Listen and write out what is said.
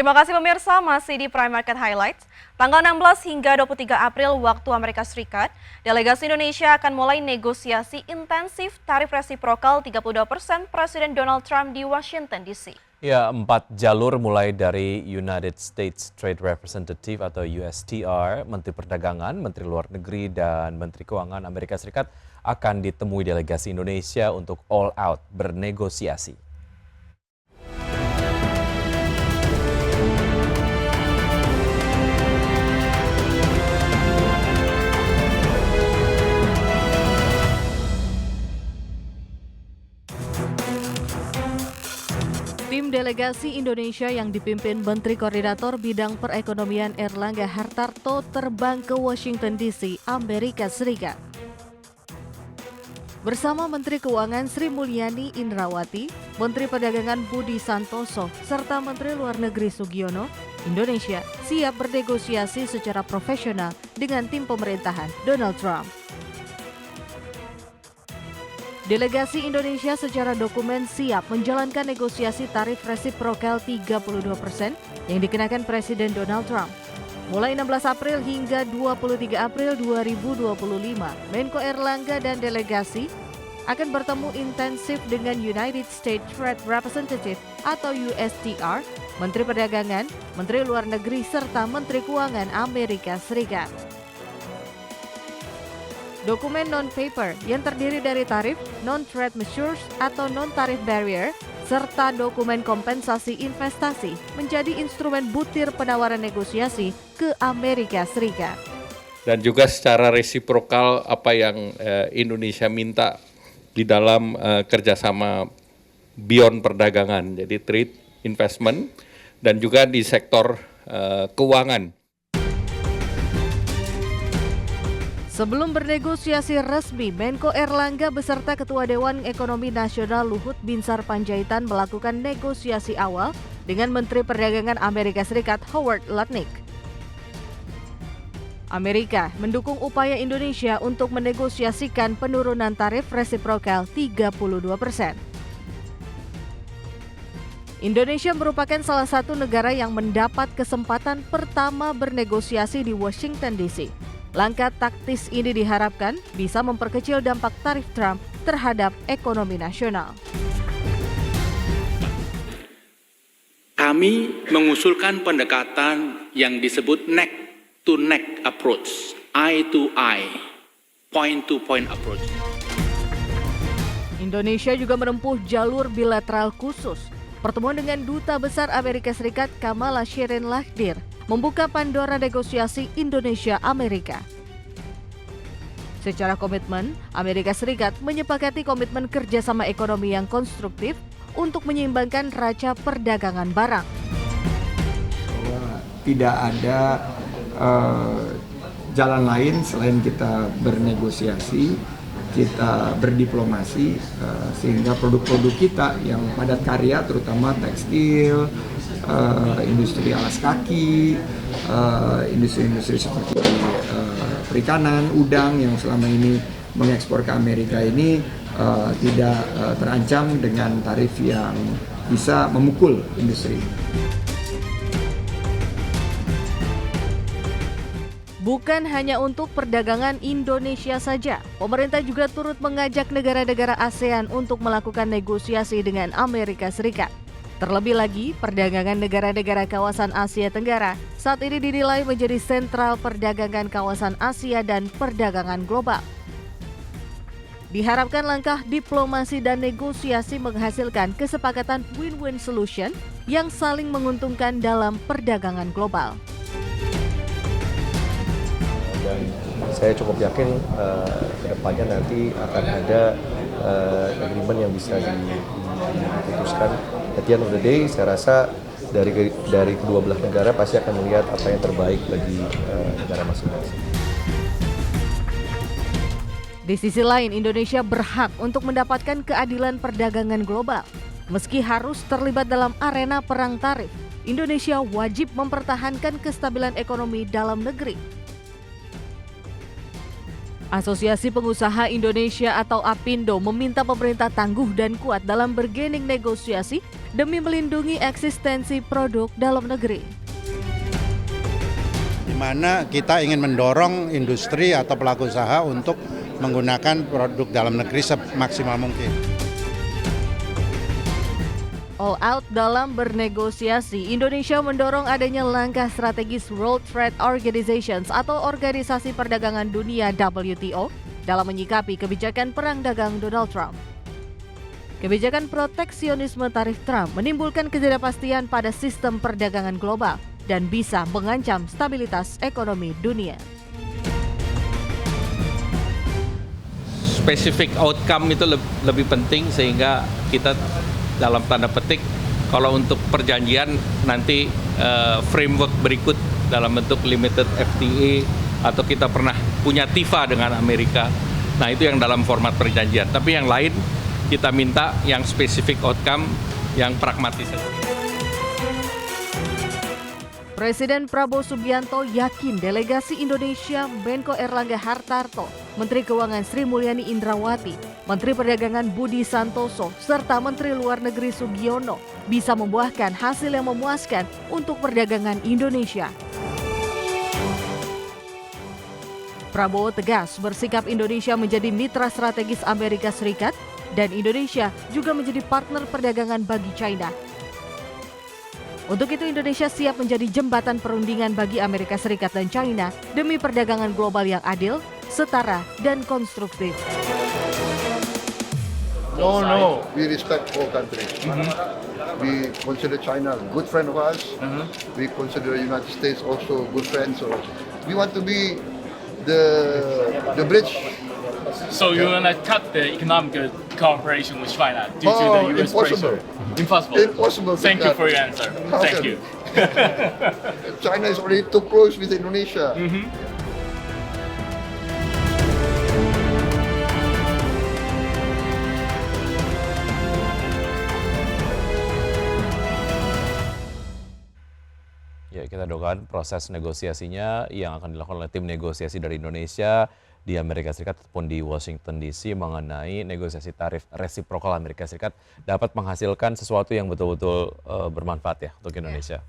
Terima kasih pemirsa, masih di Prime Market Highlights. Tanggal 16 hingga 23 April waktu Amerika Serikat, delegasi Indonesia akan mulai negosiasi intensif tarif resiprokal 32% Presiden Donald Trump di Washington DC. Ya, 4 jalur mulai dari United States Trade Representative atau USTR, Menteri Perdagangan, Menteri Luar Negeri, dan Menteri Keuangan Amerika Serikat akan ditemui delegasi Indonesia untuk all out bernegosiasi. Tim delegasi Indonesia yang dipimpin Menteri Koordinator Bidang Perekonomian Erlangga Hartarto terbang ke Washington DC, Amerika Serikat. Bersama Menteri Keuangan Sri Mulyani Indrawati, Menteri Perdagangan Budi Santoso, serta Menteri Luar Negeri Sugiono, Indonesia siap bernegosiasi secara profesional dengan tim pemerintahan Donald Trump. Delegasi Indonesia secara dokumen siap menjalankan negosiasi tarif resiprokal 32% yang dikenakan Presiden Donald Trump. Mulai 16 April hingga 23 April 2025, Menko Erlangga dan delegasi akan bertemu intensif dengan United States Trade Representative atau USTR, Menteri Perdagangan, Menteri Luar Negeri, serta Menteri Keuangan Amerika Serikat. Dokumen non-paper yang terdiri dari tarif, non-trade measures atau non-tarif barrier, serta dokumen kompensasi investasi menjadi instrumen butir penawaran negosiasi ke Amerika Serikat. Dan juga secara resiprokal apa yang Indonesia minta di dalam kerjasama beyond perdagangan, jadi trade, investment, dan juga di sektor keuangan. Sebelum bernegosiasi resmi, Menko Erlangga beserta Ketua Dewan Ekonomi Nasional Luhut Binsar Panjaitan melakukan negosiasi awal dengan Menteri Perdagangan Amerika Serikat Howard Lutnick. Amerika mendukung upaya Indonesia untuk menegosiasikan penurunan tarif resiprokal 32%. Indonesia merupakan salah satu negara yang mendapat kesempatan pertama bernegosiasi di Washington DC. Langkah taktis ini diharapkan bisa memperkecil dampak tarif Trump terhadap ekonomi nasional. Kami mengusulkan pendekatan yang disebut neck-to-neck approach, eye-to-eye, point-to-point approach. Indonesia juga menempuh jalur bilateral khusus. Pertemuan dengan Duta Besar Amerika Serikat Kamala Shirin Lahdir membuka Pandora negosiasi Indonesia-Amerika. Secara komitmen, Amerika Serikat menyepakati komitmen kerjasama ekonomi yang konstruktif untuk menyeimbangkan raca perdagangan barang. Tidak ada jalan lain selain kita bernegosiasi, kita berdiplomasi, sehingga produk-produk kita yang padat karya, terutama tekstil, industri alas kaki, industri-industri seperti perikanan, udang yang selama ini mengekspor ke Amerika ini tidak terancam dengan tarif yang bisa memukul industri. Bukan hanya untuk perdagangan Indonesia saja, pemerintah juga turut mengajak negara-negara ASEAN untuk melakukan negosiasi dengan Amerika Serikat. Terlebih lagi, perdagangan negara-negara kawasan Asia Tenggara saat ini dinilai menjadi sentral perdagangan kawasan Asia dan perdagangan global. Diharapkan langkah diplomasi dan negosiasi menghasilkan kesepakatan win-win solution yang saling menguntungkan dalam perdagangan global. Dan saya cukup yakin ke depannya nanti akan ada agreement yang bisa diputuskan. At the end of the day, saya rasa dari kedua belah negara pasti akan melihat apa yang terbaik bagi negara masing-masing. Di sisi lain, Indonesia berhak untuk mendapatkan keadilan perdagangan global. Meski harus terlibat dalam arena perang tarif, Indonesia wajib mempertahankan kestabilan ekonomi dalam negeri. Asosiasi Pengusaha Indonesia atau APindo meminta pemerintah tangguh dan kuat dalam bergening negosiasi demi melindungi eksistensi produk dalam negeri. Di mana kita ingin mendorong industri atau pelaku usaha untuk menggunakan produk dalam negeri semaksimal mungkin. All out dalam bernegosiasi, Indonesia mendorong adanya langkah strategis World Trade Organization atau Organisasi Perdagangan Dunia WTO dalam menyikapi kebijakan perang dagang Donald Trump. Kebijakan proteksionisme tarif Trump menimbulkan ketidakpastian pada sistem perdagangan global dan bisa mengancam stabilitas ekonomi dunia. Specific outcome itu lebih penting sehingga kita dalam tanda petik kalau untuk perjanjian nanti framework berikut dalam bentuk limited FTA atau kita pernah punya TIFA dengan Amerika. Nah itu yang dalam format perjanjian. Tapi yang lain kita minta yang specific outcome yang pragmatis. Presiden Prabowo Subianto yakin delegasi Indonesia Menko Erlangga Hartarto, Menteri Keuangan Sri Mulyani Indrawati, Menteri Perdagangan Budi Santoso, serta Menteri Luar Negeri Sugiono bisa membuahkan hasil yang memuaskan untuk perdagangan Indonesia. Prabowo tegas bersikap Indonesia menjadi mitra strategis Amerika Serikat dan Indonesia juga menjadi partner perdagangan bagi China. Untuk itu Indonesia siap menjadi jembatan perundingan bagi Amerika Serikat dan China demi perdagangan global yang adil, setara, dan konstruktif. No, we respect all countries. We consider China a good friend of ours. We consider the United States also a good friend. So we want to be the bridge. So you want to cut the economic cooperation with China due to the U.S. Impossible. pressure? Impossible. Impossible. Thank you for your answer. How Thank can- you. China is already too close with Indonesia. Ya, kita doakan proses negosiasinya yang akan dilakukan oleh tim negosiasi dari Indonesia di Amerika Serikat ataupun di Washington DC mengenai negosiasi tarif resiprokal Amerika Serikat dapat menghasilkan sesuatu yang betul-betul bermanfaat ya untuk Indonesia.